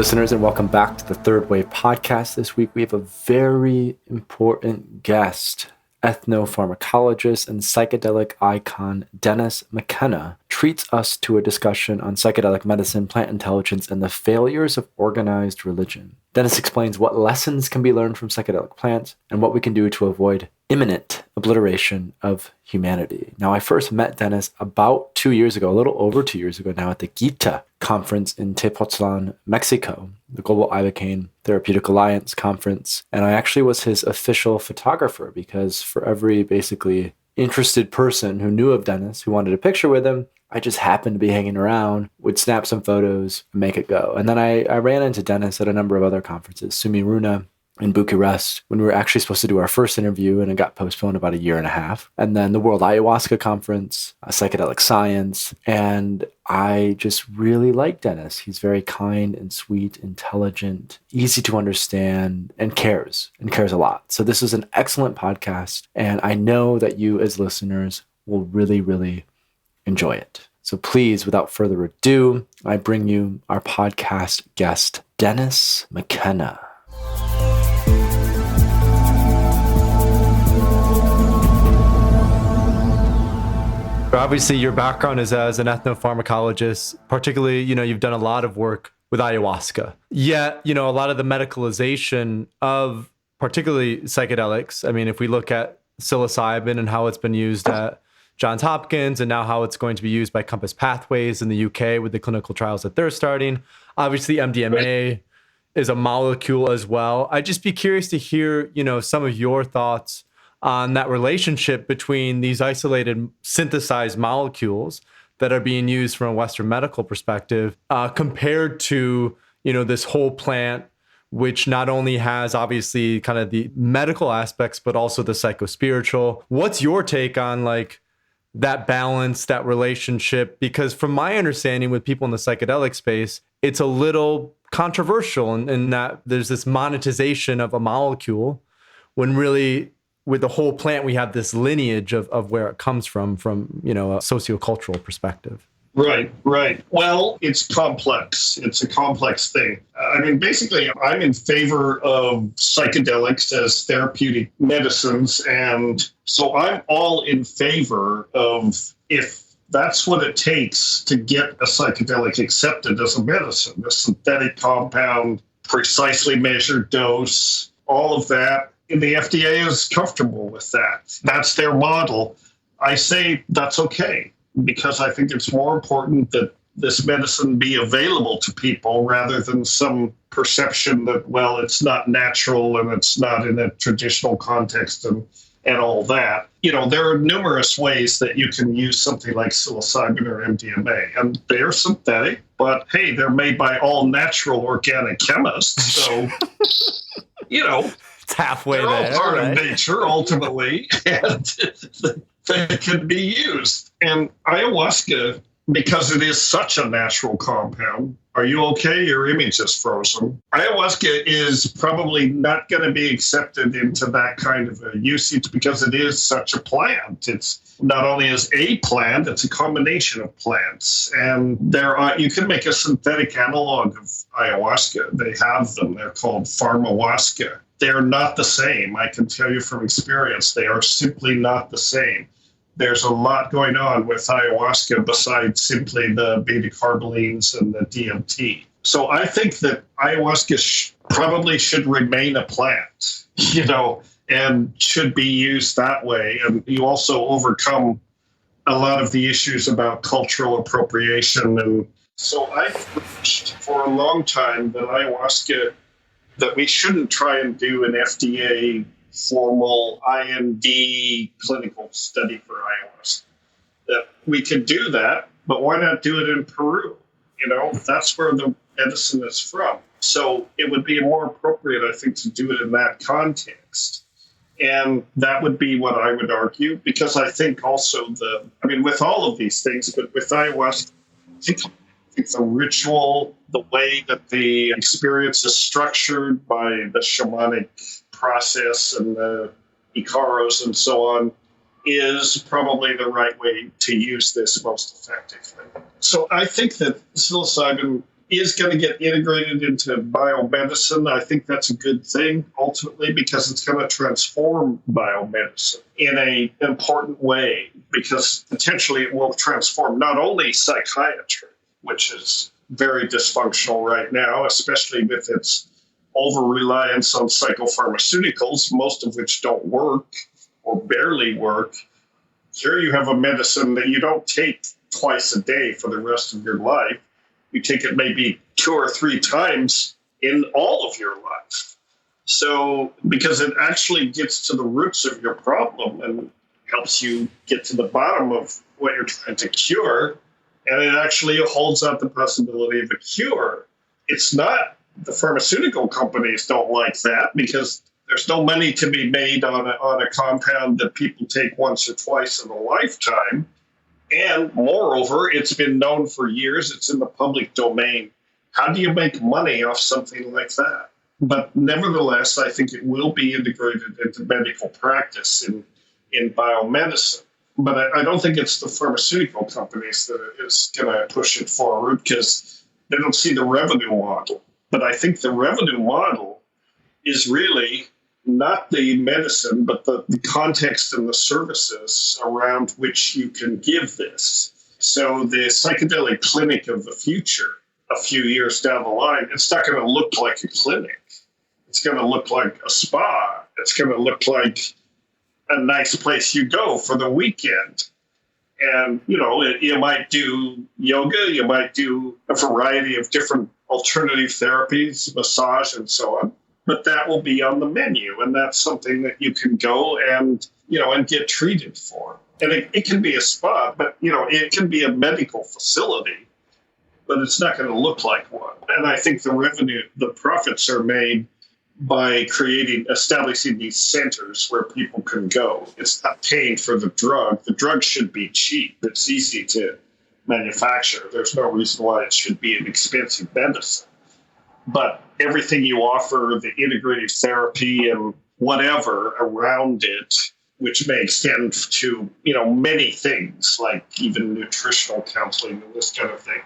listeners, and welcome back to the Third Wave Podcast. This week we have a very important guest. Ethnopharmacologist and psychedelic icon Dennis McKenna treats us to a discussion on psychedelic medicine, plant intelligence, and the failures of organized religion. Dennis explains what lessons can be learned from psychedelic plants and what we can do to avoid imminent obliteration of humanity. Now, I first met Dennis about 2 years ago, a little over 2 years ago now, at the GITA conference in Tepoztlan, Mexico, the Global Ibogaine Therapeutic Alliance conference. And I actually was his official photographer because for every basically interested person who knew of Dennis, who wanted a picture with him, I just happened to be hanging around, would snap some photos and make it go. And then I ran into Dennis at a number of other conferences, Sumiruna in Bucharest, when we were actually supposed to do our first interview, and it got postponed about a year and a half. And then the World Ayahuasca Conference, Psychedelic Science, and I just really like Dennis. He's very kind and sweet, intelligent, easy to understand, and cares a lot. So this is an excellent podcast, and I know that you as listeners will really, really enjoy it. So please, without further ado, I bring you our podcast guest, Dennis McKenna. Obviously, your background is as an ethnopharmacologist, particularly, you've done a lot of work with ayahuasca. Yet, a lot of the medicalization of particularly psychedelics, I mean, if we look at psilocybin and how it's been used at Johns Hopkins and now how it's going to be used by Compass Pathways in the UK with the clinical trials that they're starting. Obviously, MDMA is a molecule as well. I'd just be curious to hear, some of your thoughts on that relationship between these isolated synthesized molecules that are being used from a Western medical perspective compared to, this whole plant, which not only has obviously kind of the medical aspects, but also the psychospiritual. What's your take on that balance, that relationship? Because from my understanding with people in the psychedelic space, it's a little controversial in that there's this monetization of a molecule when really with the whole plant, we have this lineage of where it comes from a sociocultural perspective. Right. Well, it's complex. It's a complex thing. Basically, I'm in favor of psychedelics as therapeutic medicines. And so I'm all in favor of, if that's what it takes to get a psychedelic accepted as a medicine, a synthetic compound, precisely measured dose, all of that. And the FDA is comfortable with that. That's their model. I say that's okay, because I think it's more important that this medicine be available to people rather than some perception that, well, it's not natural and it's not in a traditional context and all that. There are numerous ways that you can use something like psilocybin or MDMA, and they're synthetic, but hey, they're made by all natural organic chemists. So, It's halfway there. They're all part of nature, ultimately, and they can be used. And ayahuasca, because it is such a natural compound, are you okay? Your image is frozen. Ayahuasca is probably not going to be accepted into that kind of a usage because it is such a plant. It's not only as a plant, it's a combination of plants. And you can make a synthetic analog of ayahuasca. They have them. They're called pharmahuasca. They're not the same. I can tell you from experience, they are simply not the same. There's a lot going on with ayahuasca besides simply the beta-carbolines and the DMT. So I think that ayahuasca probably should remain a plant, and should be used that way. And you also overcome a lot of the issues about cultural appropriation. And so I've preached for a long time that we shouldn't try and do an FDA formal IND clinical study for ayahuasca. That we could do that, but why not do it in Peru? That's where the medicine is from. So it would be more appropriate, I think, to do it in that context. And that would be what I would argue, because I think also with all of these things, but with ayahuasca, I think the ritual, the way that the experience is structured by the shamanic process and the Icaros and so on, is probably the right way to use this most effectively. So I think that psilocybin is going to get integrated into biomedicine. I think that's a good thing ultimately because it's going to transform biomedicine in an important way because potentially it will transform not only psychiatry, which is very dysfunctional right now, especially with its over-reliance on psychopharmaceuticals, most of which don't work or barely work. Here you have a medicine that you don't take twice a day for the rest of your life. You take it maybe 2 or 3 times in all of your life. So, because it actually gets to the roots of your problem and helps you get to the bottom of what you're trying to cure, and it actually holds out the possibility of a cure. It's not, the pharmaceutical companies don't like that because there's no money to be made on a compound that people take once or twice in a lifetime. And moreover, it's been known for years, it's in the public domain. How do you make money off something like that? But nevertheless, I think it will be integrated into medical practice in biomedicine. But I don't think it's the pharmaceutical companies that is going to push it forward because they don't see the revenue model. But I think the revenue model is really not the medicine, but the context and the services around which you can give this. So the psychedelic clinic of the future, a few years down the line, it's not going to look like a clinic. It's going to look like a spa. It's going to look like a nice place you go for the weekend. And, you might do yoga, you might do a variety of different alternative therapies, massage, and so on. But that will be on the menu, and that's something that you can go and get treated for. And it can be a spa, but, it can be a medical facility, but it's not going to look like one. And I think the profits are made by establishing these centers where people can go. It's not paying for the drug. The drug should be cheap. It's easy to manufacture. There's no reason why it should be an expensive medicine. But everything you offer, the integrative therapy and whatever around it, which may extend to, many things like even nutritional counseling and this kind of thing,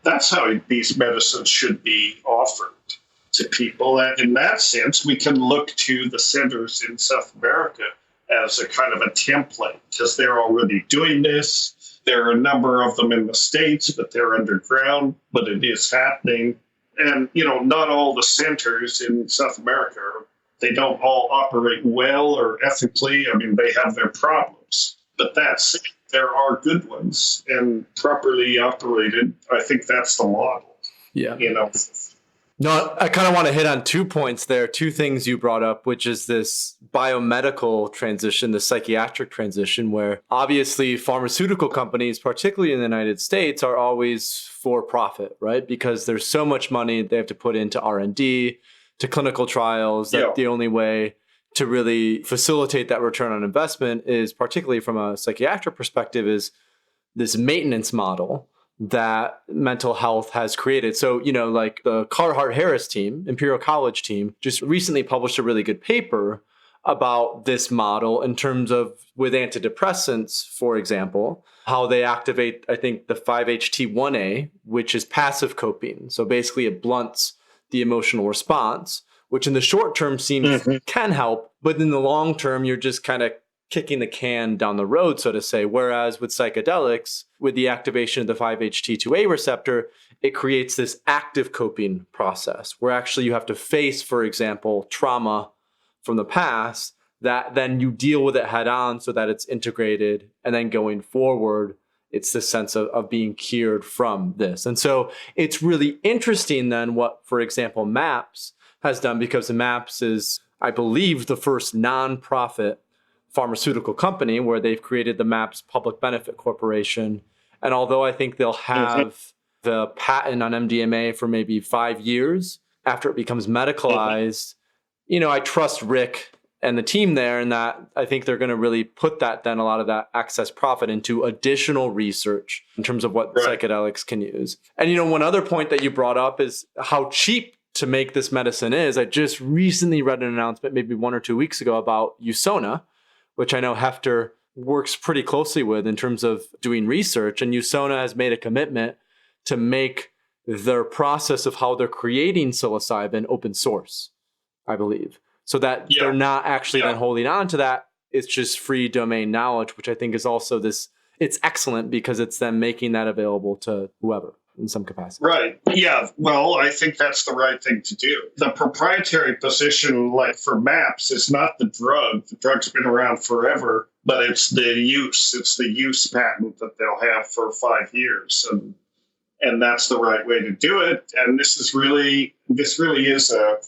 that's how these medicines should be offered to people. And in that sense, we can look to the centers in South America as a kind of a template because they're already doing this. There are a number of them in the States, but they're underground, but it is happening. And, not all the centers in South America, they don't all operate well or ethically. I mean, they have their problems, but that's it. There are good ones and properly operated. I think that's the model. Yeah. No, I kind of want to hit on 2 points there, 2 things you brought up, which is this biomedical transition, the psychiatric transition, where obviously pharmaceutical companies, particularly in the United States, are always for profit, right? Because there's so much money they have to put into R&D, to clinical trials, that the only way to really facilitate that return on investment is, particularly from a psychiatric perspective, is this maintenance model that mental health has created. So, like the Carhart-Harris team, Imperial College team, just recently published a really good paper about this model in terms of with antidepressants, for example, how they activate, I think, the 5-HT1A, which is passive coping. So basically it blunts the emotional response, which in the short term seems can help, but in the long term, you're just kind of kicking the can down the road, so to say. Whereas with psychedelics, with the activation of the 5-HT2A receptor, it creates this active coping process where actually you have to face, for example, trauma from the past that then you deal with it head on so that it's integrated. And then going forward, it's the sense of being cured from this. And so it's really interesting then what, for example, MAPS has done, because MAPS is, I believe, the first nonprofit pharmaceutical company where they've created the MAPS Public Benefit Corporation. And although I think they'll have the patent on MDMA for maybe 5 years after it becomes medicalized, I trust Rick and the team there, and that I think they're going to really put that then a lot of that excess profit into additional research in terms of what psychedelics can use. And, one other point that you brought up is how cheap to make this medicine is. I just recently read an announcement maybe 1 or 2 weeks ago about Usona, which I know Hefter works pretty closely with in terms of doing research. And Usona has made a commitment to make their process of how they're creating psilocybin open source, I believe. So that they're not actually then holding on to that. It's just free domain knowledge, which I think is also it's excellent because it's then making that available to whoever in some capacity. Right. Yeah. Well, I think that's the right thing to do. The proprietary position, like for MAPS, is not the drug. The drug's been around forever, but it's the use. It's the use patent that they'll have for 5 years. And that's the right way to do it. And this really is a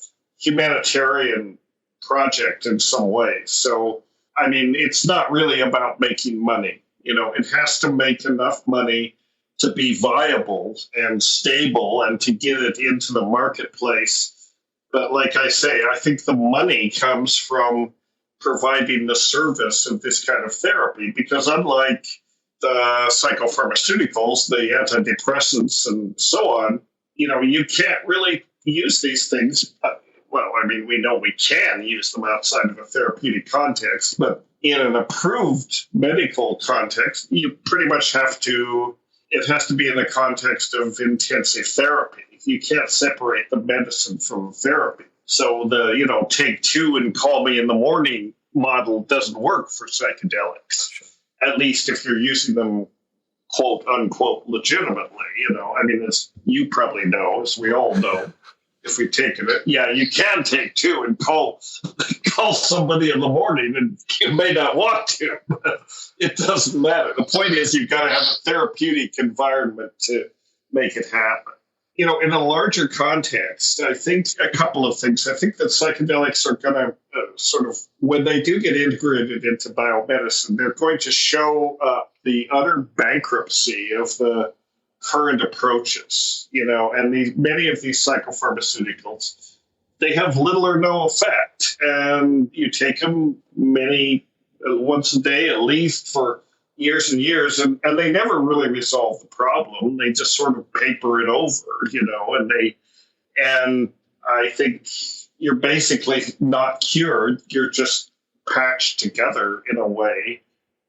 humanitarian project in some ways. So, I mean, it's not really about making money. It has to make enough money to be viable and stable and to get it into the marketplace. But like I say, I think the money comes from providing the service of this kind of therapy, because unlike the psychopharmaceuticals, the antidepressants and so on, you can't really use these things. Well, I mean, we know we can use them outside of a therapeutic context, but in an approved medical context, you pretty much it has to be in the context of intensive therapy. You can't separate the medicine from therapy. So the, take 2 and call me in the morning model doesn't work for psychedelics, at least if you're using them, quote unquote, legitimately. I mean, as you probably know, as we all know, if we've taken it, you can take 2 and call somebody in the morning, and you may not want to, but it doesn't matter. The point is, you've got to have a therapeutic environment to make it happen. In a larger context, I think a couple of things. I think that psychedelics are going to sort of, when they do get integrated into biomedicine, they're going to show the utter bankruptcy of the current approaches, and many of these psychopharmaceuticals, they have little or no effect. And you take them once a day at least for years and years, and they never really resolve the problem. They just sort of paper it over, and I think you're basically not cured. You're just patched together in a way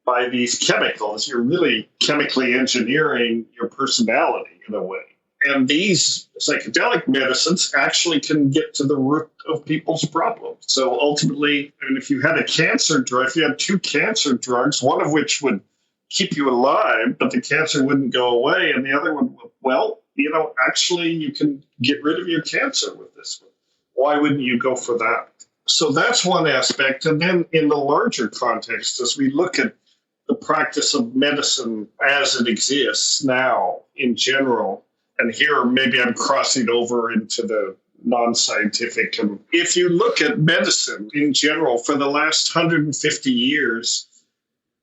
by these chemicals. You're really chemically engineering your personality in a way. And these psychedelic medicines actually can get to the root of people's problems. So ultimately, I mean, if you had a cancer drug, if you had 2 cancer drugs, one of which would keep you alive, but the cancer wouldn't go away, and the other one would, actually you can get rid of your cancer with this one. Why wouldn't you go for that? So that's one aspect. And then in the larger context, as we look at the practice of medicine as it exists now in general, and here maybe I'm crossing over into the non-scientific. And if you look at medicine in general, for the last 150 years,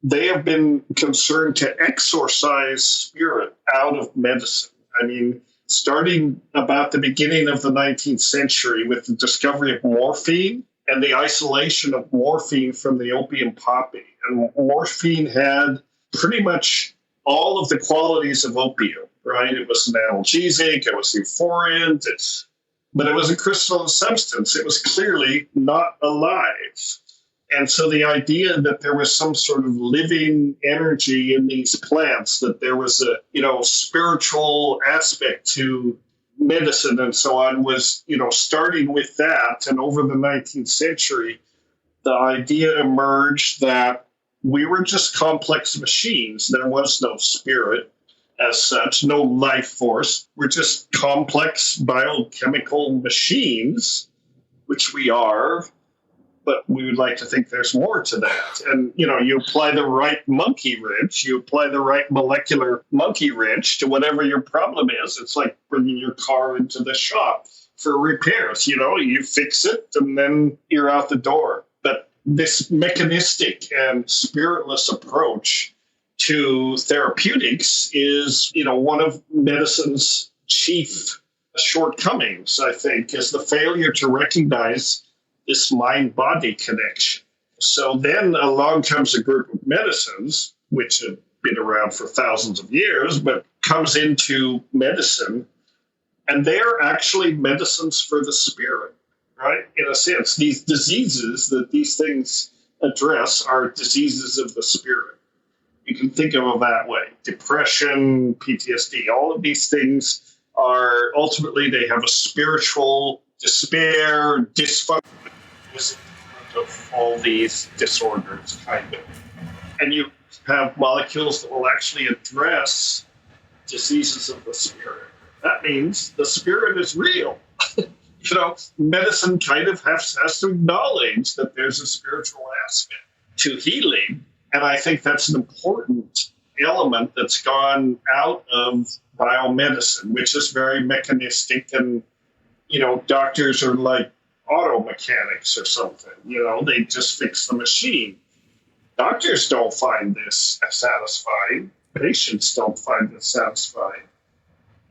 they have been concerned to exorcise spirit out of medicine. I mean, starting about the beginning of the 19th century with the discovery of morphine and the isolation of morphine from the opium poppy. And morphine had pretty much all of the qualities of opium, right? It was an analgesic, it was euphoriant, but it was a crystalline substance. It was clearly not alive. And so the idea that there was some sort of living energy in these plants, that there was a, spiritual aspect to medicine and so on was, starting with that. And over the 19th century, the idea emerged that we were just complex machines. There was no spirit as such, no life force. We're just complex biochemical machines, which we are. But we would like to think there's more to that. And, you apply the right monkey wrench, you apply the right molecular monkey wrench to whatever your problem is. It's like bringing your car into the shop for repairs. You fix it and then you're out the door. But this mechanistic and spiritless approach to therapeutics is, one of medicine's chief shortcomings, I think, is the failure to recognize this mind-body connection. So then along comes a group of medicines, which have been around for thousands of years, but comes into medicine, and they're actually medicines for the spirit, right? In a sense, these diseases that these things address are diseases of the spirit. You can think of them that way. Depression, PTSD, all of these things are ultimately, they have a spiritual despair, dysfunction of all these disorders, kind of. And you have molecules that will actually address diseases of the spirit. That means the spirit is real. Medicine kind of has to acknowledge that there's a spiritual aspect to healing. And I think that's an important element that's gone out of biomedicine, which is very mechanistic. And, doctors are like auto mechanics or something. They just fix the machine. Doctors don't find this satisfying. Patients don't find this satisfying.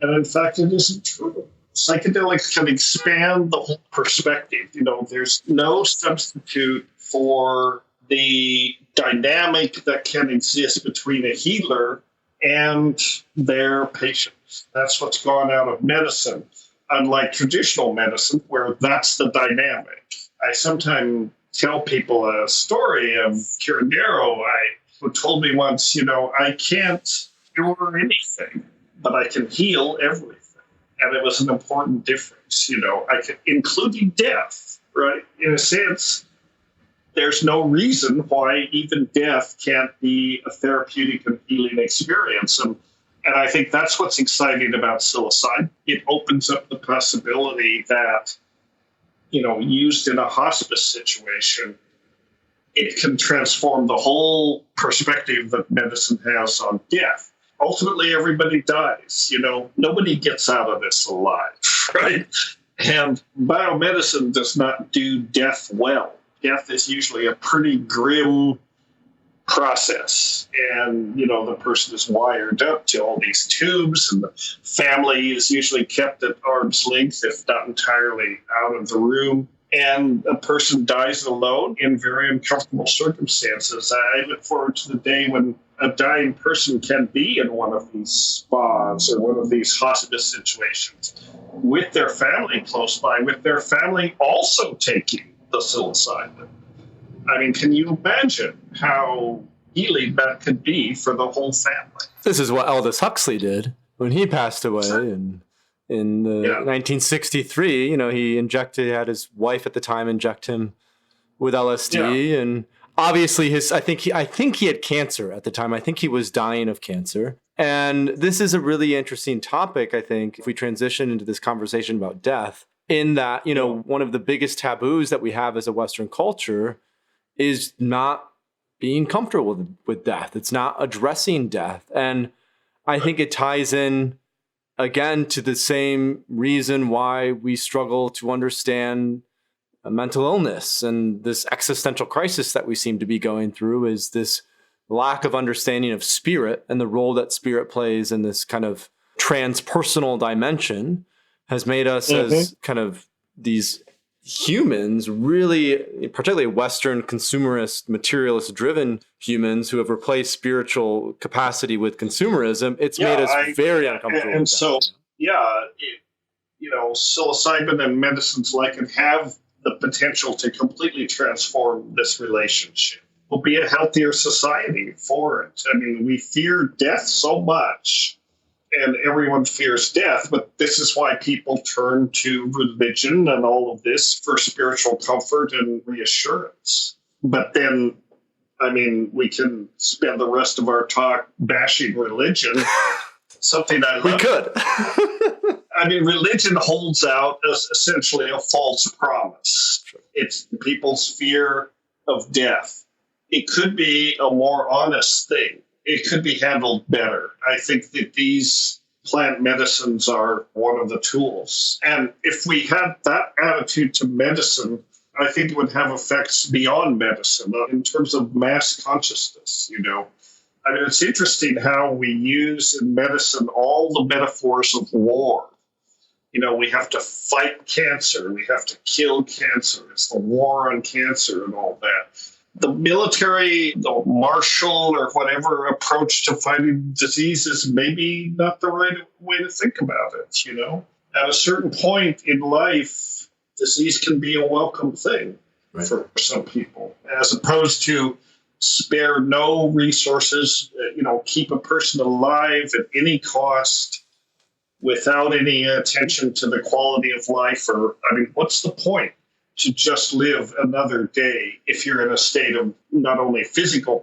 And in fact, it isn't true. Psychedelics can expand the whole perspective. There's no substitute for the dynamic that can exist between a healer and their patients. That's what's gone out of medicine, unlike traditional medicine, where that's the dynamic. I sometimes tell people a story of Curandero, who told me once, I can't cure anything, but I can heal everything. And it was an important difference, including death, right? In a sense, there's no reason why even death can't be a therapeutic and healing experience. And I think that's what's exciting about psilocybin. It opens up the possibility that, used in a hospice situation, it can transform the whole perspective that medicine has on death. Ultimately, everybody dies. Nobody gets out of this alive, right? And biomedicine does not do death well. Death is usually a pretty grim process. And, the person is wired up to all these tubes, and the family is usually kept at arm's length, if not entirely out of the room. And a person dies alone in very uncomfortable circumstances. I look forward to the day when a dying person can be in one of these spas or one of these hospice situations with their family close by, with their family also taking the psilocybin. I mean, can you imagine how healing that could be for the whole family? This is what Aldous Huxley did when he passed away in 1963. He had his wife at the time inject him with LSD, and obviously I think he had cancer at the time. I think he was dying of cancer. And this is a really interesting topic, I think, if we transition into this conversation about death, in that, one of the biggest taboos that we have as a Western culture is not being comfortable with death. It's not addressing death. And I think it ties in, again, to the same reason why we struggle to understand mental illness and this existential crisis that we seem to be going through, is this lack of understanding of spirit and the role that spirit plays in this kind of transpersonal dimension has made us as kind of these humans, really, particularly Western consumerist, materialist driven humans who have replaced spiritual capacity with consumerism. It's made us very uncomfortable. And so, psilocybin and medicines like it have the potential to completely transform this relationship. We'll be a healthier society for it. I mean, we fear death so much, and everyone fears death, but this is why people turn to religion and all of this for spiritual comfort and reassurance. But then, we can spend the rest of our talk bashing religion. Something I love. We could. Religion holds out as essentially a false promise. It's people's fear of death. It could be a more honest thing. It could be handled better. I think that these plant medicines are one of the tools. And if we had that attitude to medicine, I think it would have effects beyond medicine in terms of mass consciousness, it's interesting how we use in medicine all the metaphors of war. We have to fight cancer. We have to kill cancer. It's the war on cancer and all that. The military, the martial or whatever approach to fighting disease is maybe not the right way to think about it, At a certain point in life, disease can be a welcome thing for some people, as opposed to spare no resources, keep a person alive at any cost. without any attention to the quality of life. Or, I mean, what's the point to just live another day if you're in a state of not only physical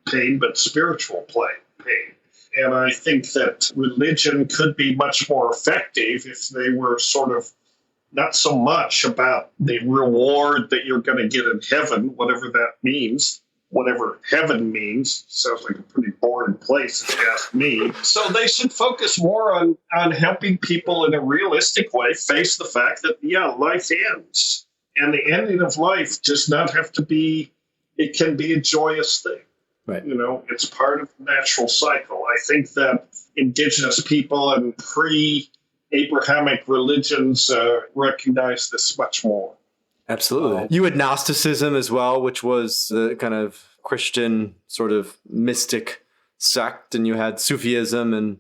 pain, but spiritual pain? And I think that religion could be much more effective if they were sort of not so much about the reward that you're going to get in heaven, whatever that means, whatever heaven means. Sounds like a pretty boring place, if you ask me. So they should focus more on helping people in a realistic way face the fact that, yeah, life ends. And the ending of life does not have to be, it can be a joyous thing. Right. You know, it's part of the natural cycle. I think that indigenous people and pre-Abrahamic religions recognize this much more. Absolutely. You had Gnosticism as well, which was the kind of Christian sort of mystic sect, and you had Sufism and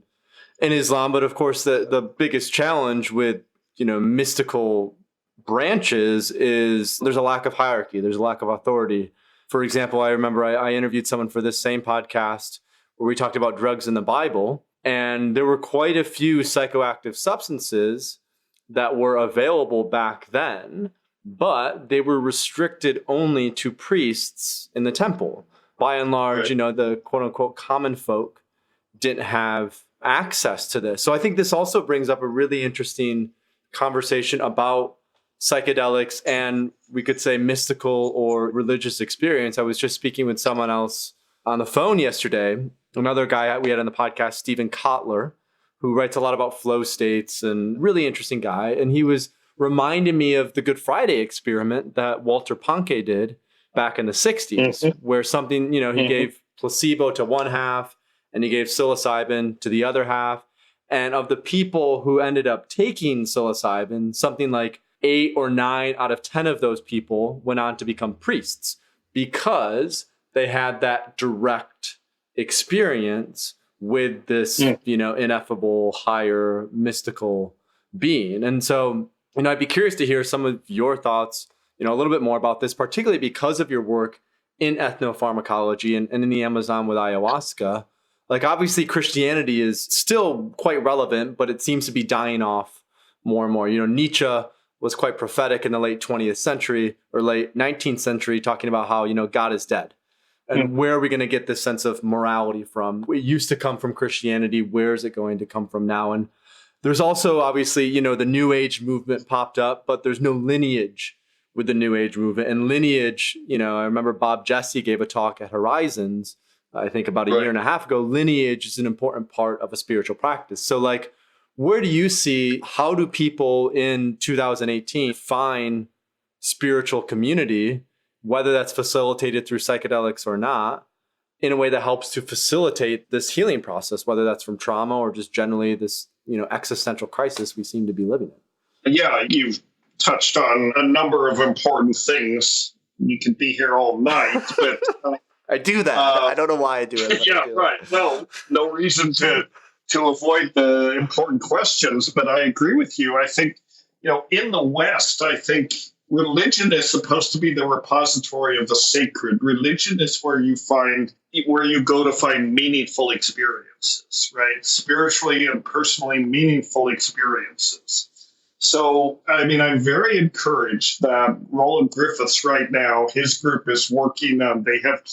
Islam. But of course, the biggest challenge with, mystical branches is there's a lack of hierarchy. There's a lack of authority. For example, I remember I interviewed someone for this same podcast where we talked about drugs in the Bible, and there were quite a few psychoactive substances that were available back then, but they were restricted only to priests in the temple. By and large, Right. The quote unquote common folk didn't have access to this. So I think this also brings up a really interesting conversation about psychedelics and, we could say, mystical or religious experience. I was just speaking with someone else on the phone yesterday, another guy we had on the podcast, Stephen Kotler, who writes a lot about flow states and really interesting guy. And he was reminding me of the Good Friday experiment that Walter Pahnke did back in the 60s, where something, he gave placebo to one half and he gave psilocybin to the other half. And of the people who ended up taking psilocybin, something like 8 or 9 out of 10 of those people went on to become priests because they had that direct experience with this, ineffable, higher, mystical being. And so, I'd be curious to hear some of your thoughts, a little bit more about this, particularly because of your work in ethnopharmacology and in the Amazon with ayahuasca. Like, obviously, Christianity is still quite relevant, but it seems to be dying off more and more. Nietzsche was quite prophetic in the late 20th century or late 19th century, talking about how, God is dead. And where are we going to get this sense of morality from? It used to come from Christianity. Where is it going to come from now? And there's also, obviously, the New Age movement popped up, but there's no lineage with the New Age movement. And lineage, I remember Bob Jesse gave a talk at Horizons, I think about a year and a half ago. Lineage is an important part of a spiritual practice. So, like, where do you see, how do people in 2018 find spiritual community, whether that's facilitated through psychedelics or not, in a way that helps to facilitate this healing process, whether that's from trauma or just generally this, existential crisis we seem to be living in? Yeah, you've touched on a number of important things. We could be here all night, but I do that. I don't know why I do it. Yeah, right. Well, no reason to avoid the important questions, but I agree with you. I think, in the West, I think religion is supposed to be the repository of the sacred. Religion is where you go to find meaningful experiences, right? Spiritually and personally meaningful experiences. So, I'm very encouraged that Roland Griffiths right now, his group is working on, they have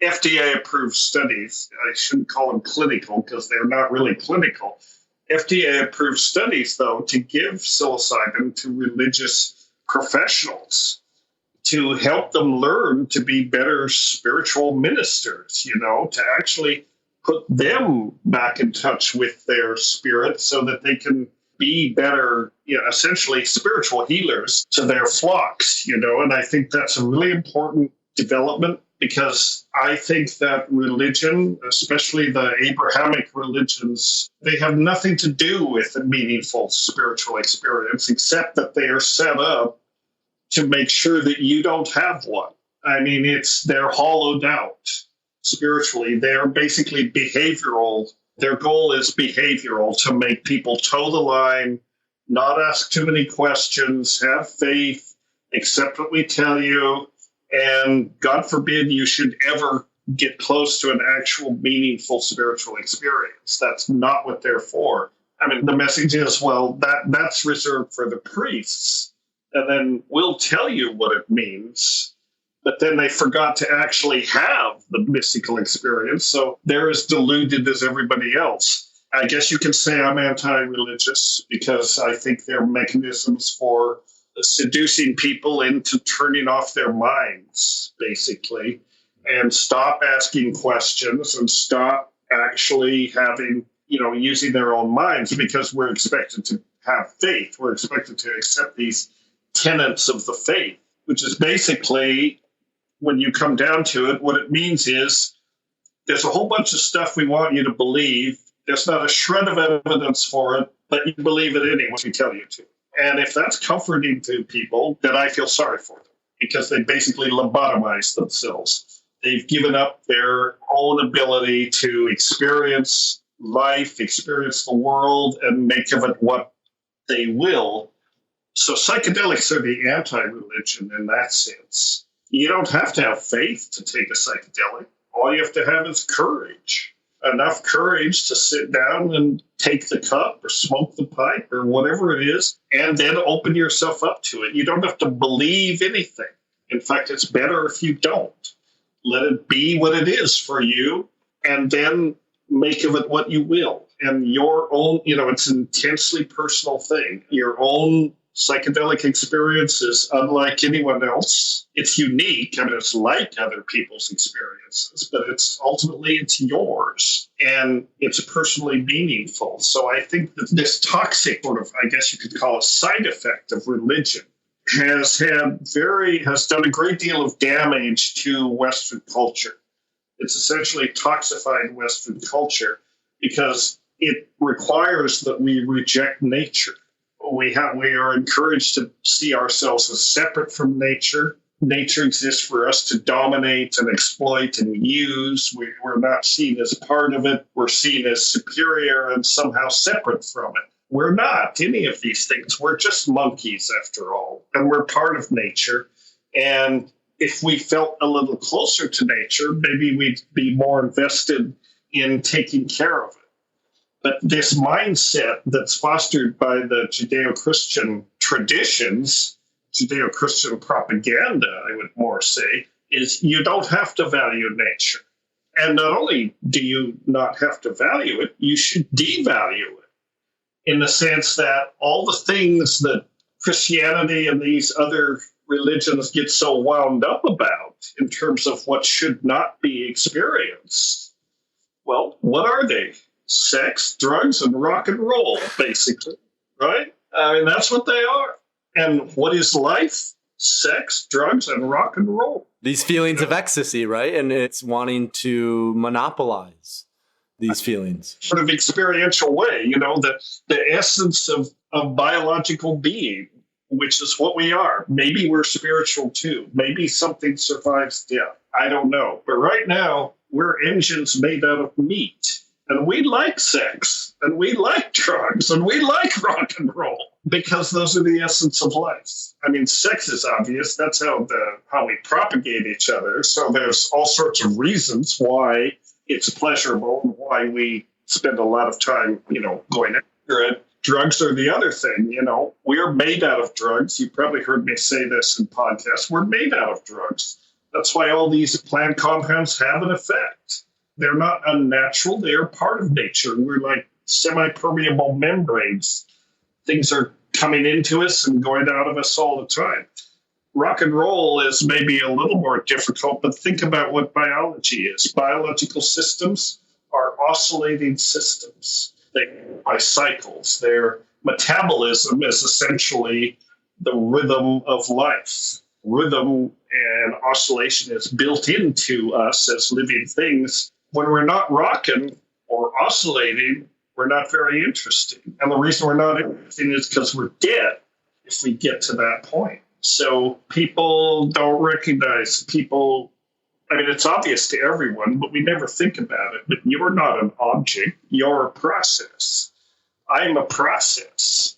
FDA-approved studies. I shouldn't call them clinical because they're not really clinical. FDA-approved studies, though, to give psilocybin to religious professionals to help them learn to be better spiritual ministers, to actually put them back in touch with their spirit so that they can be better, essentially spiritual healers to their flocks, and I think that's a really important development because I think that religion, especially the Abrahamic religions, they have nothing to do with a meaningful spiritual experience except that they are set up to make sure that you don't have one. They're hollowed out spiritually. They're basically behavioral. Their goal is behavioral, to make people toe the line, not ask too many questions, have faith, accept what we tell you, and God forbid you should ever get close to an actual meaningful spiritual experience. That's not what they're for. I mean, the message is, well, that's reserved for the priests. And then we'll tell you what it means. But then they forgot to actually have the mystical experience. So they're as deluded as everybody else. I guess you can say I'm anti-religious because I think they're mechanisms for seducing people into turning off their minds, basically, and stop asking questions and stop actually having, using their own minds, because we're expected to have faith. We're expected to accept these tenets of the faith, which is basically, when you come down to it, what it means is there's a whole bunch of stuff we want you to believe. There's not a shred of evidence for it, but you believe it anyway, we tell you to. And if that's comforting to people, then I feel sorry for them, because they basically lobotomize themselves. They've given up their own ability to experience life, experience the world, and make of it what they will. So psychedelics are the anti-religion in that sense. You don't have to have faith to take a psychedelic. All you have to have is courage. Enough courage to sit down and take the cup or smoke the pipe or whatever it is, and then open yourself up to it. You don't have to believe anything. In fact, it's better if you don't. Let it be what it is for you, and then make of it what you will. And your own, it's an intensely personal thing. Your own psychedelic experience is unlike anyone else. It's unique. I mean, it's like other people's experiences, but it's yours, and it's personally meaningful. So I think that this toxic sort of, I guess you could call it, side effect of religion has done a great deal of damage to Western culture. It's essentially toxified Western culture because it requires that we reject nature. We are encouraged to see ourselves as separate from nature. Nature exists for us to dominate and exploit and use. We're not seen as part of it. We're seen as superior and somehow separate from it. We're not any of these things. We're just monkeys, after all, and we're part of nature. And if we felt a little closer to nature, maybe we'd be more invested in taking care of it. But this mindset that's fostered by the Judeo-Christian traditions, Judeo-Christian propaganda, I would more say, is you don't have to value nature. And not only do you not have to value it, you should devalue it, in the sense that all the things that Christianity and these other religions get so wound up about in terms of what should not be experienced, well, what are they? Sex, drugs, and rock and roll, basically, right? I mean, that's what they are. And what is life? Sex, drugs, and rock and roll. These feelings of ecstasy, right? And it's wanting to monopolize these feelings. Sort of experiential way, the essence of biological being, which is what we are. Maybe we're spiritual too. Maybe something survives death. I don't know. But right now, we're engines made out of meat. And we like sex, and we like drugs, and we like rock and roll, because those are the essence of life. I mean, sex is obvious. That's how we propagate each other. So there's all sorts of reasons why it's pleasurable and why we spend a lot of time, going after it. Drugs are the other thing, We're made out of drugs. You probably heard me say this in podcasts. We're made out of drugs. That's why all these plant compounds have an effect. They're not unnatural. They are part of nature. We're like semi-permeable membranes. Things are coming into us and going out of us all the time. Rock and roll is maybe a little more difficult, but think about what biology is. Biological systems are oscillating systems. They go by cycles. Their metabolism is essentially the rhythm of life. Rhythm and oscillation is built into us as living things. When we're not rocking or oscillating, we're not very interesting. And the reason we're not interesting is because we're dead if we get to that point. So people don't recognize people. I mean, it's obvious to everyone, but we never think about it. But you're not an object. You're a process. I'm a process.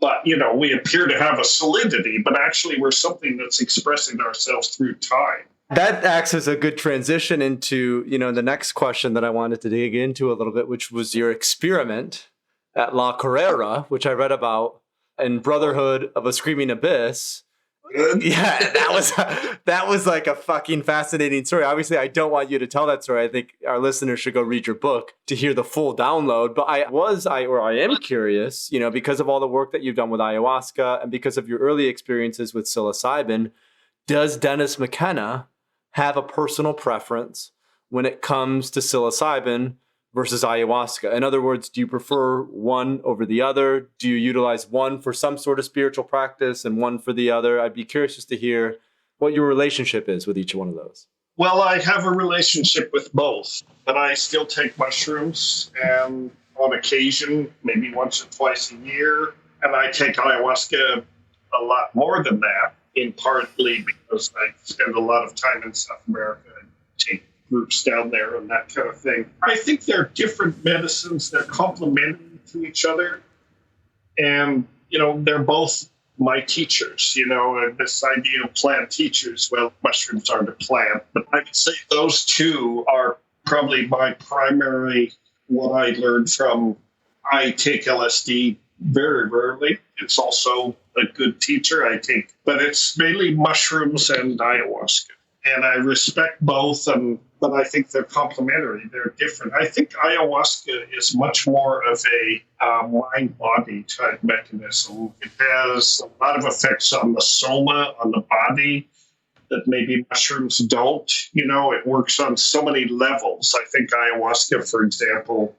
But, we appear to have a solidity, but actually we're something that's expressing ourselves through time. That acts as a good transition into, the next question that I wanted to dig into a little bit, which was your experiment at La Carrera, which I read about, and Brotherhood of a Screaming Abyss. Yeah, that was like a fucking fascinating story. Obviously, I don't want you to tell that story. I think our listeners should go read your book to hear the full download. But I am curious, because of all the work that you've done with ayahuasca and because of your early experiences with psilocybin, does Dennis McKenna have a personal preference when it comes to psilocybin versus ayahuasca? In other words, do you prefer one over the other? Do you utilize one for some sort of spiritual practice and one for the other? I'd be curious just to hear what your relationship is with each one of those. Well, I have a relationship with both, but I still take mushrooms, and on occasion, maybe once or twice a year, and I take ayahuasca a lot more than that, in partly because I spend a lot of time in South America and take groups down there and that kind of thing. I think they're different medicines. They're complementary to each other. And, they're both my teachers, and this idea of plant teachers. Well, mushrooms aren't a plant, but I would say those two are probably my primary, what I learned from. I take LSD very rarely. It's also a good teacher I take, but it's mainly mushrooms and ayahuasca. And I respect both, but I think they're complementary. They're different. I think ayahuasca is much more of a mind-body type mechanism. It has a lot of effects on the soma, on the body, that maybe mushrooms don't. It works on so many levels. I think ayahuasca, for example,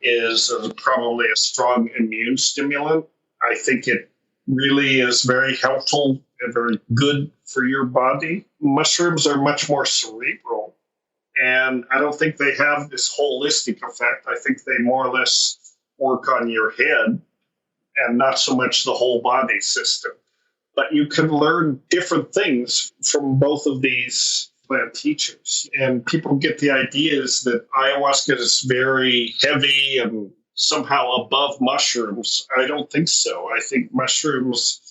is probably a strong immune stimulant. I think it really is very helpful and very good for your body. Mushrooms are much more cerebral, and I don't think they have this holistic effect. I think they more or less work on your head and not so much the whole body system. But you can learn different things from both of these plant teachers. And people get the ideas that ayahuasca is very heavy and somehow above mushrooms. I don't think so. I think mushrooms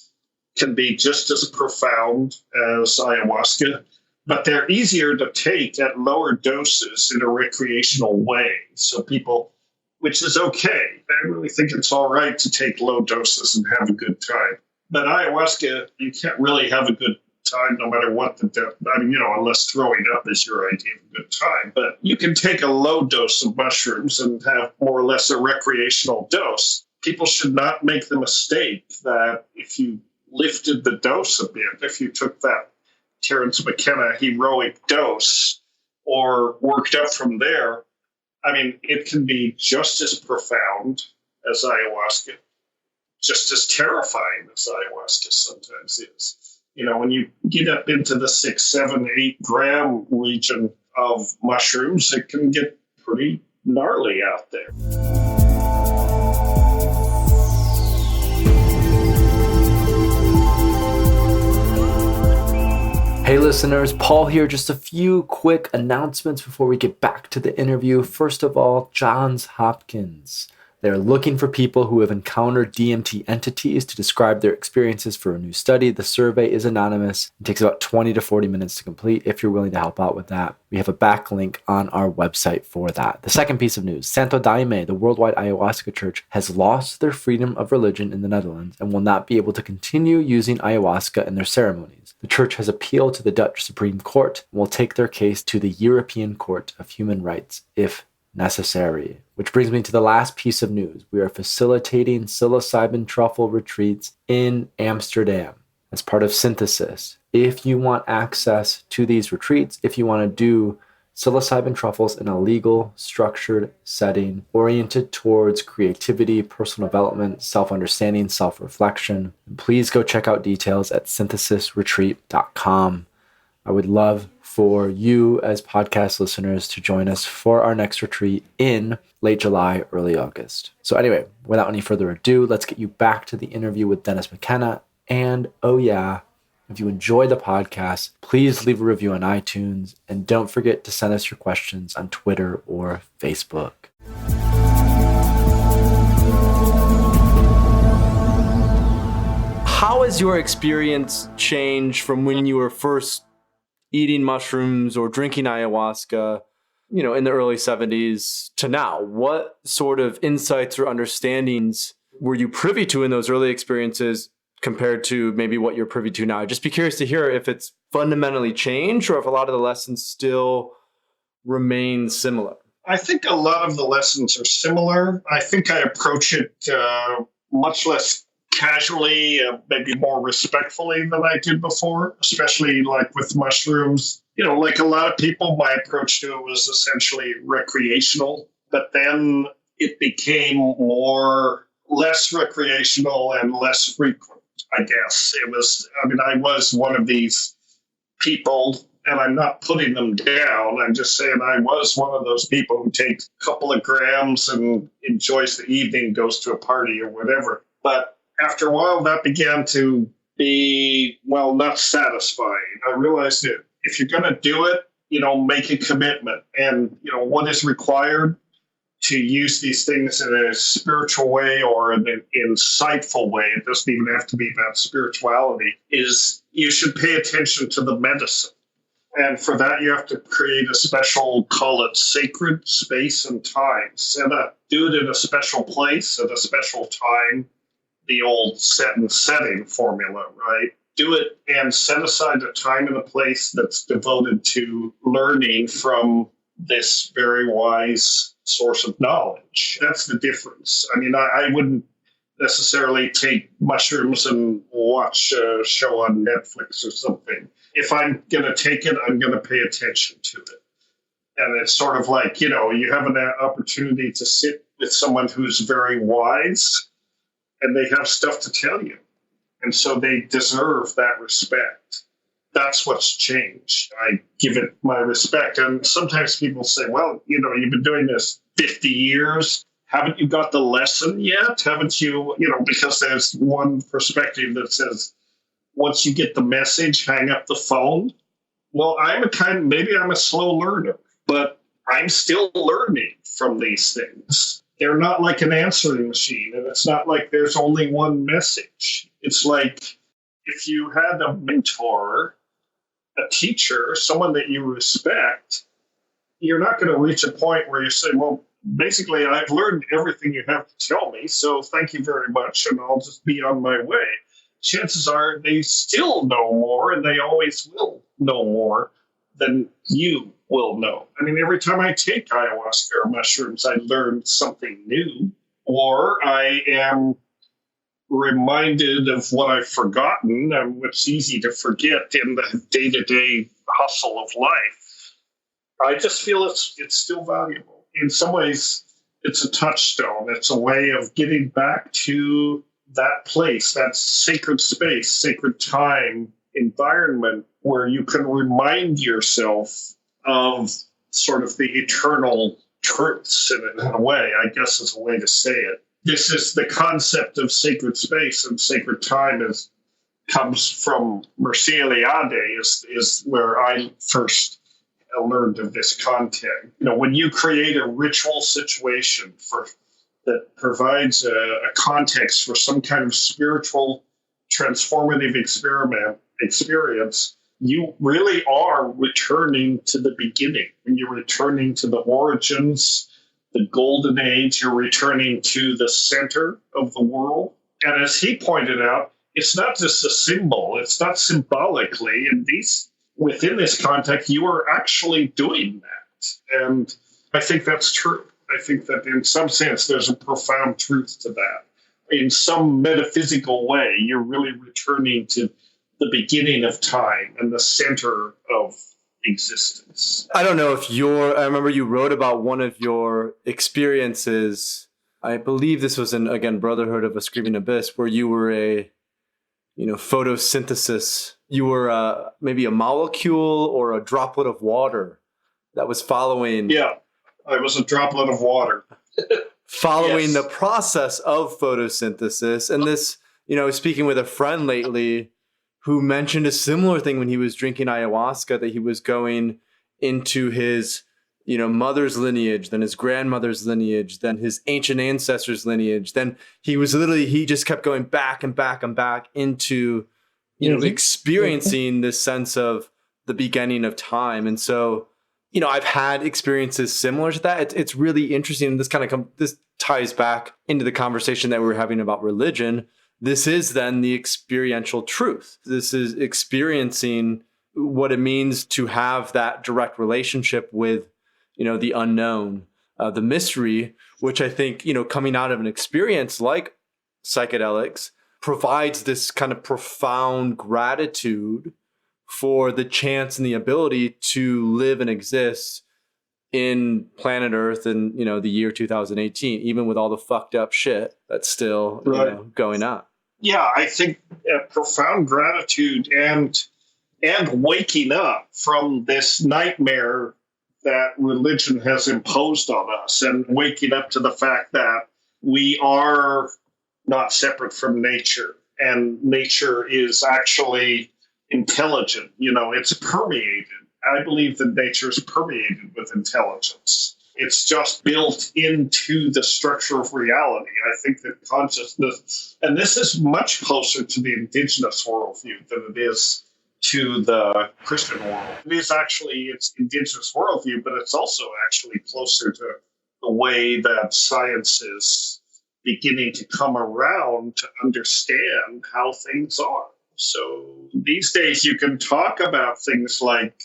can be just as profound as ayahuasca, but they're easier to take at lower doses in a recreational way. So people, which is okay. I really think it's all right to take low doses and have a good time. But ayahuasca, you can't really have a good time no matter what the dose. Unless throwing up is your idea of a good time. But you can take a low dose of mushrooms and have more or less a recreational dose. People should not make the mistake that if you lifted the dose a bit, if you took that Terence McKenna heroic dose or worked up from there, it can be just as profound as ayahuasca, just as terrifying as ayahuasca sometimes is. When you get up into the 6, 7, 8 gram region of mushrooms, it can get pretty gnarly out there. Hey listeners, Paul here. Just a few quick announcements before we get back to the interview. First of all, Johns Hopkins. They're looking for people who have encountered DMT entities to describe their experiences for a new study. The survey is anonymous. It takes about 20 to 40 minutes to complete if you're willing to help out with that. We have a backlink on our website for that. The second piece of news, Santo Daime, the worldwide ayahuasca church, has lost their freedom of religion in the Netherlands and will not be able to continue using ayahuasca in their ceremonies. The church has appealed to the Dutch Supreme Court and will take their case to the European Court of Human Rights if necessary. Which brings me to the last piece of news. We are facilitating psilocybin truffle retreats in Amsterdam as part of Synthesis. If you want access to these retreats, if you want to do psilocybin truffles in a legal, structured setting oriented towards creativity, personal development, self-understanding, self-reflection, please go check out details at synthesisretreat.com. I would love for you as podcast listeners to join us for our next retreat in late July, early August. So anyway, without any further ado, let's get you back to the interview with Dennis McKenna. And oh yeah, if you enjoy the podcast, please leave a review on iTunes and don't forget to send us your questions on Twitter or Facebook. How has your experience changed from when you were first eating mushrooms or drinking ayahuasca in the early 70s to now. What sort of insights or understandings were you privy to in those early experiences compared to maybe what you're privy to now? I'd just be curious to hear if it's fundamentally changed or if a lot of the lessons still remain similar. I think a lot of the lessons are similar. I think I approach it much less casually, maybe more respectfully than I did before, especially like with mushrooms. Like a lot of people, my approach to it was essentially recreational, but then it became less recreational and less frequent, I guess. I was one of these people, and I'm not putting them down. I'm just saying I was one of those people who takes a couple of grams and enjoys the evening, goes to a party or whatever. But after a while, that began to be, not satisfying. I realized that if you're going to do it, make a commitment. And, what is required to use these things in a spiritual way or in an insightful way, it doesn't even have to be about spirituality, is you should pay attention to the medicine. And for that, you have to create a special, call it sacred space and time. Do it in a special place at a special time, the old set and setting formula, right? Do it and set aside a time and a place that's devoted to learning from this very wise source of knowledge. That's the difference. I wouldn't necessarily take mushrooms and watch a show on Netflix or something. If I'm going to take it, I'm going to pay attention to it. And it's sort of like, you have an opportunity to sit with someone who's very wise and they have stuff to tell you. And so they deserve that respect. That's what's changed. I give it my respect. And sometimes people say, well, you've been doing this 50 years. Haven't you got the lesson yet? Haven't you, because there's one perspective that says, once you get the message, hang up the phone. Well, maybe I'm a slow learner, but I'm still learning from these things. They're not like an answering machine, and it's not like there's only one message. It's like if you had a mentor, a teacher, someone that you respect, you're not going to reach a point where you say, well, basically, I've learned everything you have to tell me, so thank you very much, and I'll just be on my way. Chances are they still know more, and they always will know more than you will know. Every time I take ayahuasca or mushrooms, I learn something new, or I am reminded of what I've forgotten, and what's easy to forget in the day-to-day hustle of life. I just feel it's still valuable. In some ways, it's a touchstone. It's a way of getting back to that place, that sacred space, sacred time, environment where you can remind yourself of sort of the eternal truths in a way, I guess is a way to say it. This is the concept of sacred space and sacred time comes from Mircea Eliade is where I first learned of this content. When you create a ritual situation that provides a context for some kind of spiritual transformative experience, you really are returning to the beginning. When you're returning to the origins, the golden age, you're returning to the center of the world. And as he pointed out, it's not just a symbol. It's not symbolically. And within this context, you are actually doing that. And I think that's true. I think that in some sense, there's a profound truth to that. In some metaphysical way, you're really returning to the beginning of time and the center of existence. I don't know if I remember you wrote about one of your experiences. I believe this was in, again, Brotherhood of a Screaming Abyss, where you were a, photosynthesis. You were maybe a molecule or a droplet of water that was following. Yeah, I was a droplet of water. Following the process of photosynthesis. And this, speaking with a friend lately who mentioned a similar thing when he was drinking ayahuasca, that he was going into his, mother's lineage, then his grandmother's lineage, then his ancient ancestors' lineage. Then he just kept going back and back and back into, experiencing this sense of the beginning of time. And so I've had experiences similar to that. It's really interesting. And this ties back into the conversation that we were having about religion. This is then the experiential truth. This is experiencing what it means to have that direct relationship with, the unknown, the mystery, which I think, coming out of an experience like psychedelics provides this kind of profound gratitude for the chance and the ability to live and exist in planet Earth in, the year 2018, even with all the fucked up shit that's still going on. Yeah, I think profound gratitude and waking up from this nightmare that religion has imposed on us, and waking up to the fact that we are not separate from nature, and nature is actually intelligent. It's permeated. I believe that nature is permeated with intelligence. It's just built into the structure of reality. I think that consciousness, and this is much closer to the indigenous worldview than it is to the Christian world. It's indigenous worldview, but it's also actually closer to the way that science is beginning to come around to understand how things are. So these days you can talk about things like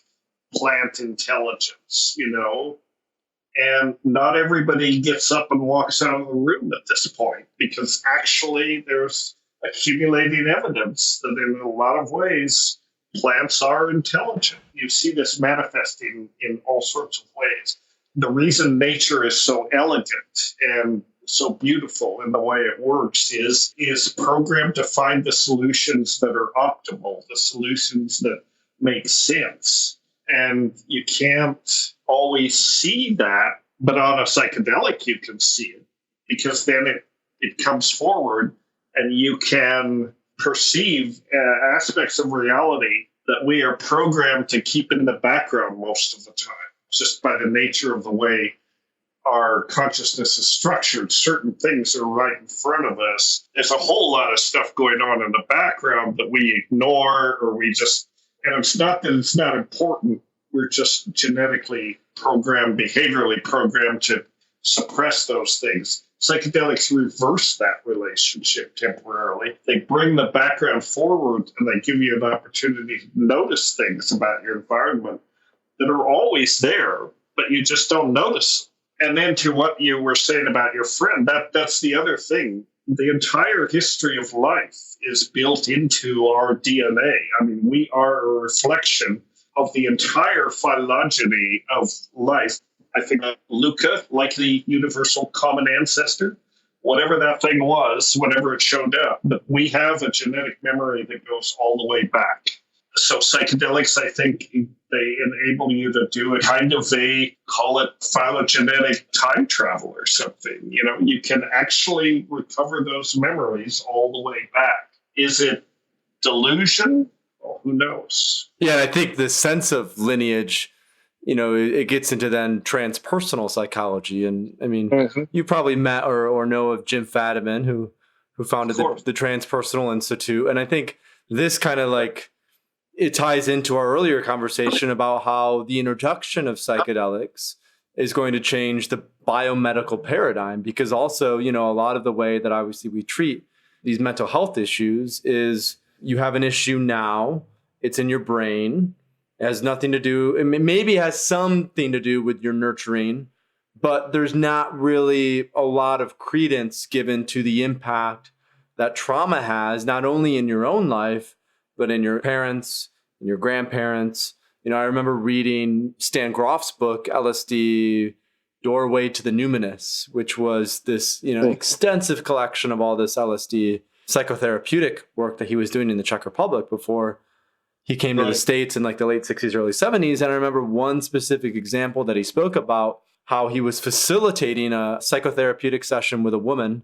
plant intelligence, and not everybody gets up and walks out of the room at this point, because actually there's accumulating evidence that in a lot of ways plants are intelligent. You see this manifesting in all sorts of ways. The reason nature is so elegant and so beautiful in the way it works is programmed to find the solutions that are optimal, the solutions that make sense. And you can't always see that, but on a psychedelic you can see it, because then it comes forward and you can perceive aspects of reality that we are programmed to keep in the background most of the time, just by the nature of the way our consciousness is structured. Certain things are right in front of us. There's a whole lot of stuff going on in the background that we ignore, or and it's not that it's not important. We're just genetically programmed, behaviorally programmed to suppress those things. Psychedelics reverse that relationship temporarily. They bring the background forward, and they give you an opportunity to notice things about your environment that are always there, but you just don't notice. And then to what you were saying about your friend, that's the other thing. The entire history of life is built into our DNA. I mean, we are a reflection of the entire phylogeny of life. I think Luca, like the universal common ancestor, whatever that thing was, whenever it showed up, but we have a genetic memory that goes all the way back. So psychedelics, I think they enable you to do a kind of call it phylogenetic time travel or something. You can actually recover those memories all the way back. Is it delusion? Well, who knows? Yeah, I think the sense of lineage, it gets into then transpersonal psychology. And I mean, you probably met or know of Jim Fadiman, who founded the Transpersonal Institute. And I think this kind of it ties into our earlier conversation about how the introduction of psychedelics is going to change the biomedical paradigm, because also, a lot of the way that obviously we treat these mental health issues is you have an issue now, it's in your brain, it has nothing to do, it maybe has something to do with your nurturing, but there's not really a lot of credence given to the impact that trauma has, not only in your own life, but in your parents, in your grandparents. I remember reading Stan Grof's book, LSD, Doorway to the Numinous, which was this, extensive collection of all this LSD psychotherapeutic work that he was doing in the Czech Republic before he came to the States in the late 60s, early 70s. And I remember one specific example that he spoke about, how he was facilitating a psychotherapeutic session with a woman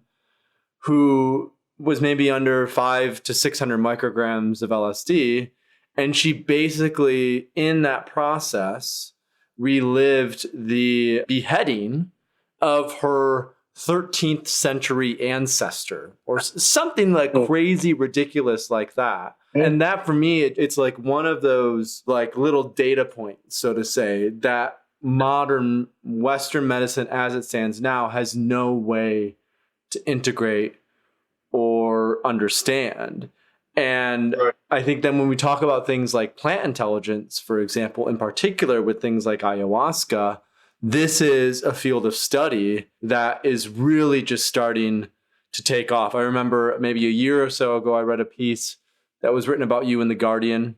who was maybe under 500 to 600 micrograms of LSD. And she basically, in that process, relived the beheading of her 13th century ancestor or something crazy ridiculous like that. And that for me, it's one of those little data points, so to say, that modern Western medicine as it stands now has no way to integrate or understand. And Right. I think then when we talk about things like plant intelligence, for example, in particular with things like ayahuasca, this is a field of study that is really just starting to take off. I remember maybe a year or so ago, I read a piece that was written about you in The Guardian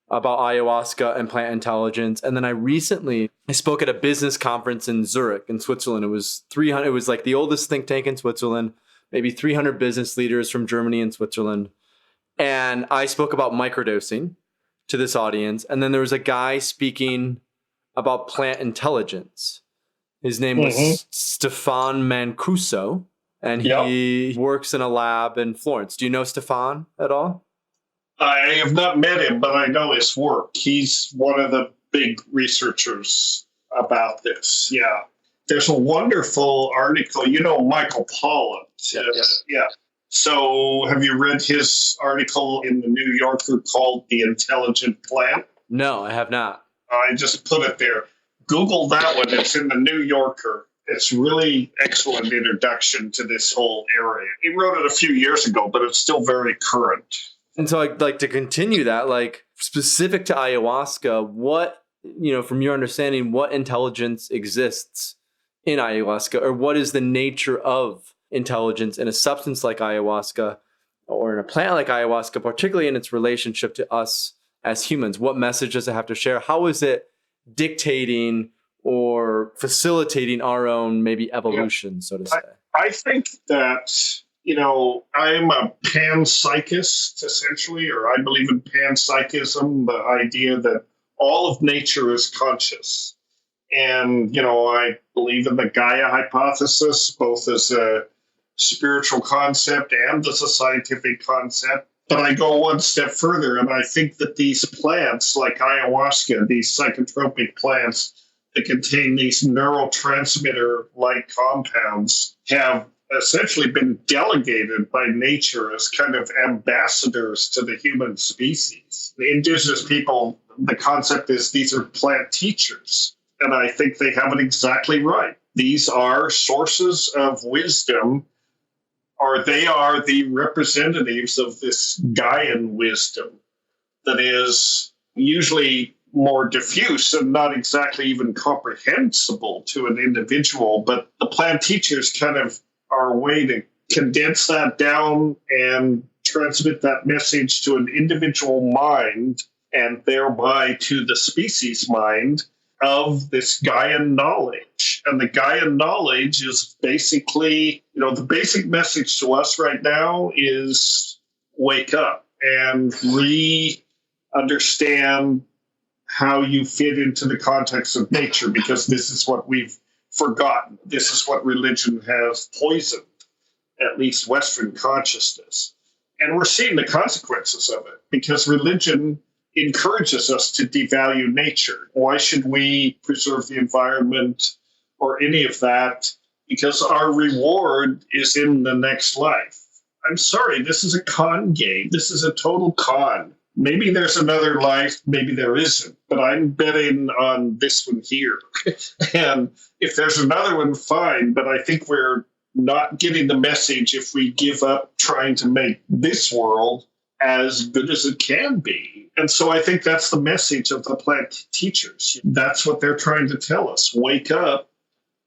about ayahuasca and plant intelligence. And then I spoke at a business conference in Zurich in Switzerland. It was 300, it was like the oldest think tank in Switzerland, maybe 300 business leaders from Germany and Switzerland. And I spoke about microdosing to this audience. And then there was a guy speaking about plant intelligence. His name was Stefan Mancuso, and he works in a lab in Florence. Do you know Stefan at all? I have not met him, but I know his work. He's one of the big researchers about this. Yeah. There's a wonderful article. You know Michael Pollan. Yeah. So have you read his article in the New Yorker called The Intelligent Plant? No, I have not. I just put it there. Google that one. It's in the New Yorker. It's really excellent introduction to this whole area. He wrote it a few years ago, but it's still very current. And so I'd like to continue that, like specific to ayahuasca, what, from your understanding, what intelligence exists in ayahuasca, or what is the nature of intelligence in a substance like ayahuasca or in a plant like ayahuasca, particularly in its relationship to us as humans? What message does it have to share? How is it dictating or facilitating our own maybe evolution, so to say? I think that, I'm a panpsychist, essentially, or I believe in panpsychism, the idea that all of nature is conscious. And, I believe in the Gaia hypothesis, both as a spiritual concept and as a scientific concept. But I go one step further, and I think that these plants, like ayahuasca, these psychotropic plants that contain these neurotransmitter-like compounds, have essentially been delegated by nature as kind of ambassadors to the human species. The indigenous people, the concept is these are plant teachers, and I think they have it exactly right. These are sources of wisdom, or they are the representatives of this Gaian wisdom that is usually more diffuse and not exactly even comprehensible to an individual, but the plant teachers kind of are a way to condense that down and transmit that message to an individual mind and thereby to the species mind of this Gaian knowledge. And the Gaian knowledge is basically, the basic message to us right now is wake up and re-understand how you fit into the context of nature, because this is what we've forgotten. This is what religion has poisoned, at least Western consciousness. And we're seeing the consequences of it, because religion encourages us to devalue nature. Why should we preserve the environment or any of that? Because our reward is in the next life. I'm sorry, this is a con game. This is a total con. Maybe there's another life, maybe there isn't, but I'm betting on this one here. And if there's another one, fine, but I think we're not getting the message if we give up trying to make this world as good as it can be. And so I think that's the message of the plant teachers. That's what they're trying to tell us. Wake up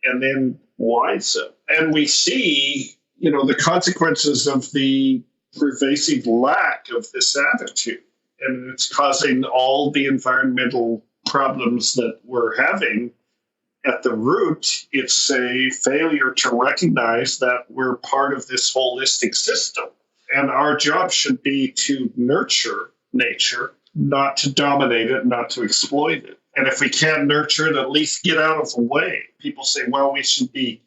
and then wise up. And we see, the consequences of the pervasive lack of this attitude. And it's causing all the environmental problems that we're having. At the root, it's a failure to recognize that we're part of this holistic system. And our job should be to nurture nature, not to dominate it, not to exploit it. And if we can't nurture it, at least get out of the way. People say, well, we should be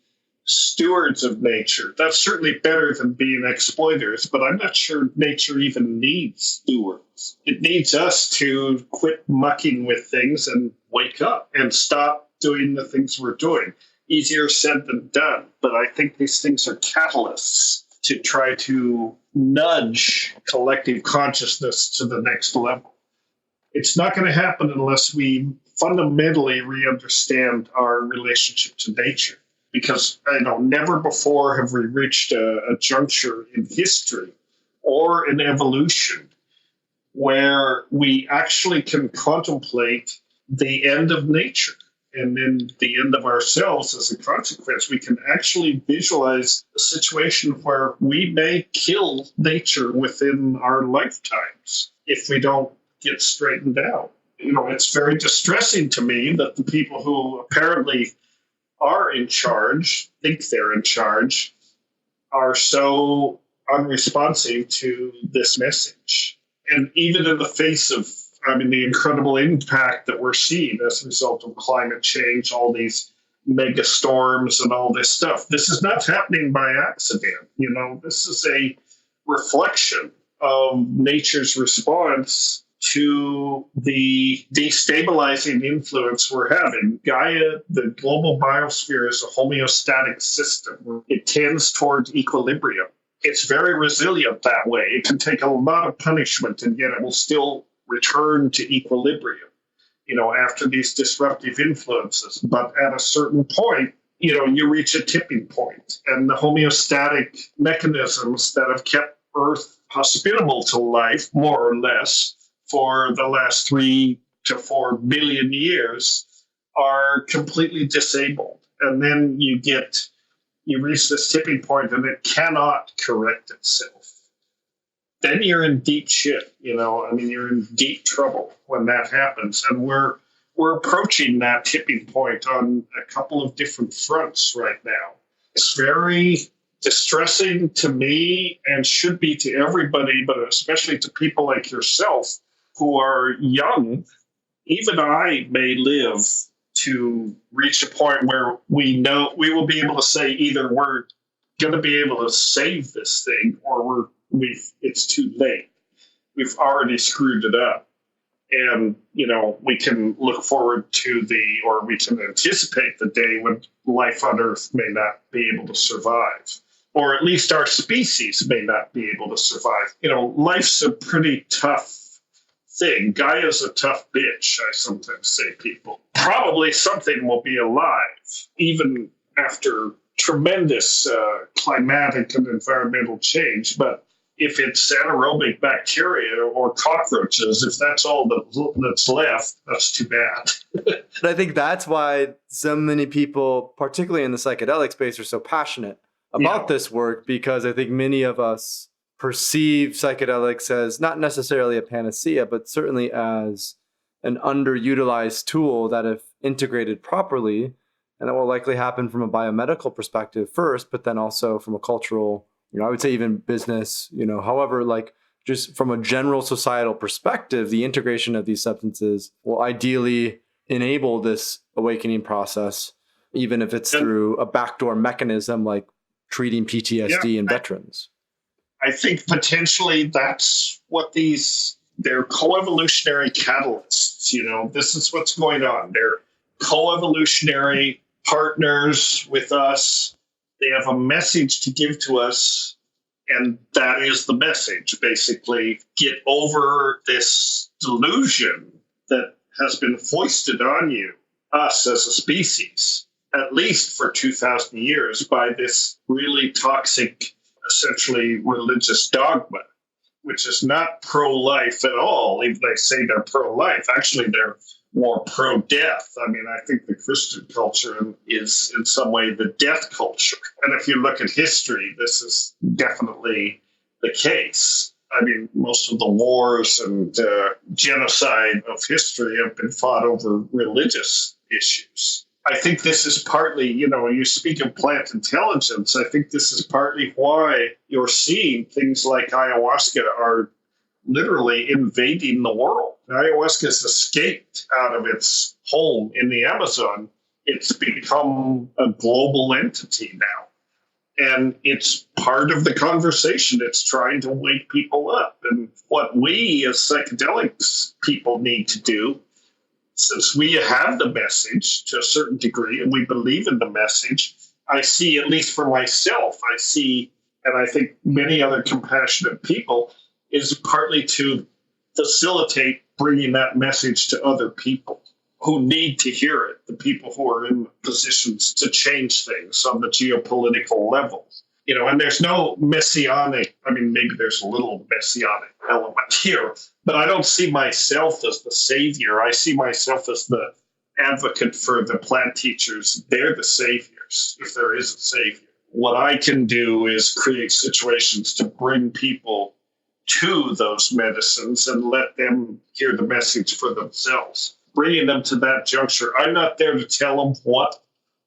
stewards of nature. That's certainly better than being exploiters, but I'm not sure nature even needs stewards. It needs us to quit mucking with things and wake up and stop doing the things we're doing. Easier said than done, but I think these things are catalysts to try to nudge collective consciousness to the next level. It's not going to happen unless we fundamentally re-understand our relationship to nature. Because never before have we reached a juncture in history or in evolution where we actually can contemplate the end of nature and then the end of ourselves as a consequence. We can actually visualize a situation where we may kill nature within our lifetimes if we don't get straightened out. It's very distressing to me that the people who apparently are in charge, think they're in charge, are so unresponsive to this message. And even in the face of, the incredible impact that we're seeing as a result of climate change, all these mega storms and all this stuff, this is not happening by accident. This is a reflection of nature's response to the destabilizing influence we're having. Gaia, the global biosphere, is a homeostatic system. It tends towards equilibrium. It's very resilient that way. It can take a lot of punishment, and yet it will still return to equilibrium, after these disruptive influences. But at a certain point, you reach a tipping point, and the homeostatic mechanisms that have kept Earth hospitable to life, more or less, for the last 3 to 4 billion years are completely disabled. And then you reach this tipping point and it cannot correct itself. Then you're in deep shit, you're in deep trouble when that happens. And we're approaching that tipping point on a couple of different fronts right now. It's very distressing to me and should be to everybody, but especially to people like yourself who are young. Even I may live to reach a point where we know we will be able to say either we're going to be able to save this thing or it's too late. We've already screwed it up. And, we can look forward to we can anticipate the day when life on Earth may not be able to survive, or at least our species may not be able to survive. Life's a pretty tough thing. Gaia's a tough bitch, I sometimes say, people. Probably something will be alive, even after tremendous climatic and environmental change. But if it's anaerobic bacteria or cockroaches, if that's all that's left, that's too bad. And I think that's why so many people, particularly in the psychedelic space, are so passionate about this work, because I think many of us perceive psychedelics as not necessarily a panacea, but certainly as an underutilized tool that, if integrated properly, and that will likely happen from a biomedical perspective first, but then also from a cultural, I would say even business, however, just from a general societal perspective, the integration of these substances will ideally enable this awakening process, even if it's through a backdoor mechanism like treating PTSD in veterans. I think potentially that's what they're coevolutionary catalysts. This is what's going on. They're coevolutionary partners with us. They have a message to give to us, and that is the message. Basically, get over this delusion that has been foisted on you, us as a species, at least for 2,000 years, by this really toxic, essentially religious dogma, which is not pro-life at all. Even they say they're pro-life, actually they're more pro-death. I think the Christian culture is in some way the death culture. And if you look at history, this is definitely the case. Most of the wars and genocide of history have been fought over religious issues. I think this is partly, you speak of plant intelligence. I think this is partly why you're seeing things like ayahuasca are literally invading the world. Ayahuasca has escaped out of its home in the Amazon. It's become a global entity now. And it's part of the conversation. It's trying to wake people up. And what we as psychedelics people need to do, since we have the message to a certain degree and we believe in the message, I see, at least for myself, and I think many other compassionate people, is partly to facilitate bringing that message to other people. who need to hear it, the people who are in positions to change things on the geopolitical level. And there's no messianic, maybe there's a little messianic element here, but I don't see myself as the savior. I see myself as the advocate for the plant teachers. They're the saviors, if there is a savior. What I can do is create situations to bring people to those medicines and let them hear the message for themselves, bringing them to that juncture. I'm not there to tell them what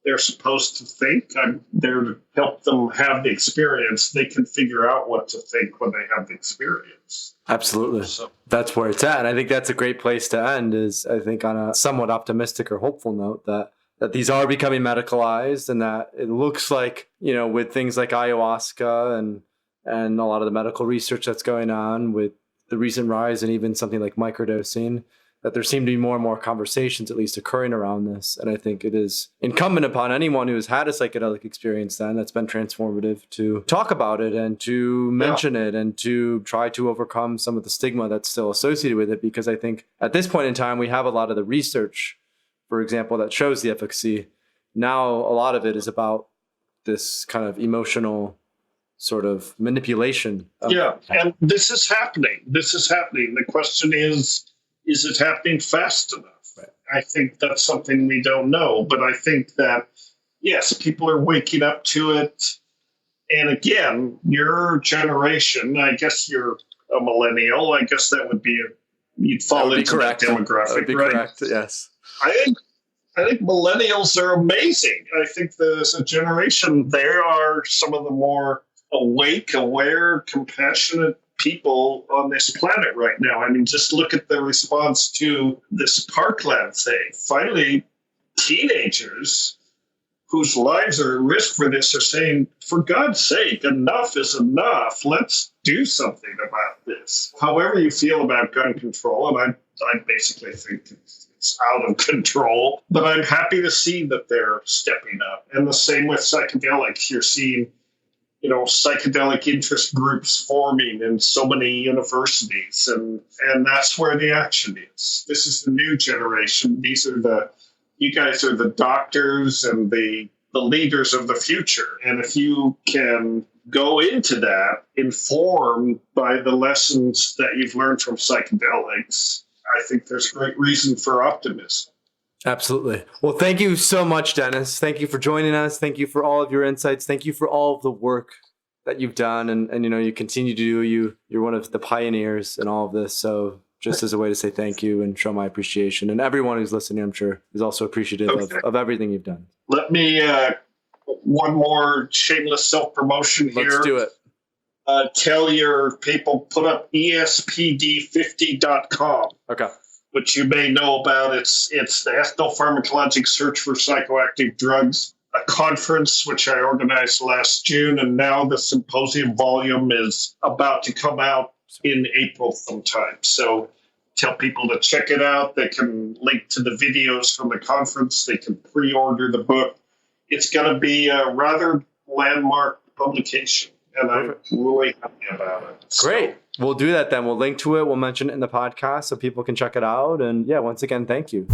they're supposed to think. I'm there to help them have the experience. They can figure out what to think when they have the experience. Absolutely. So that's where it's at. And I think that's a great place to end, is I think on a somewhat optimistic or hopeful note that these are becoming medicalized, and that it looks like, with things like ayahuasca and a lot of the medical research that's going on with the recent rise and even something like microdosing, that there seem to be more and more conversations at least occurring around this. And I think it is incumbent upon anyone who has had a psychedelic experience then that's been transformative to talk about it and to mention it and to try to overcome some of the stigma that's still associated with it. Because I think at this point in time, we have a lot of the research, for example, that shows the efficacy. Now, a lot of it is about this kind of emotional sort of manipulation. And this is happening. The question is it happening fast enough? Right. I think that's something we don't know. But I think that, yes, people are waking up to it. And again, your generation, I guess you're a millennial. I guess that would be you'd fall into that demographic, that would be right? Correct, yes. I think millennials are amazing. I think there's a generation, they are some of the more awake, aware, compassionate people on this planet right now. Just look at the response to this Parkland thing. Finally, teenagers whose lives are at risk for this are saying, for God's sake, enough is enough. Let's do something about this. However you feel about gun control, and I basically think it's out of control, but I'm happy to see that they're stepping up. And the same with psychedelics. You're seeing psychedelic interest groups forming in so many universities, and that's where the action is. This is the new generation. You guys are the doctors and the leaders of the future. And if you can go into that informed by the lessons that you've learned from psychedelics, I think there's great reason for optimism. Absolutely. Well, thank you so much, Dennis. Thank you for joining us. Thank you for all of your insights. Thank you for all of the work that you've done. And you continue to do. You're one of the pioneers in all of this. So just as a way to say thank you and show my appreciation. And everyone who's listening, I'm sure, is also appreciative of everything you've done. Let me, one more shameless self-promotion here. Let's do it. Tell your people, put up espd50.com. Okay. Which you may know about. It's the Ethnopharmacologic Search for Psychoactive Drugs, a conference which I organized last June, and now the symposium volume is about to come out in April sometime. So tell people to check it out. They can link to the videos from the conference. They can pre-order the book. It's going to be a rather landmark publication, and Perfect. I'm really happy about it. Great. We'll do that then. We'll link to it. We'll mention it in the podcast so people can check it out. And once again, thank you.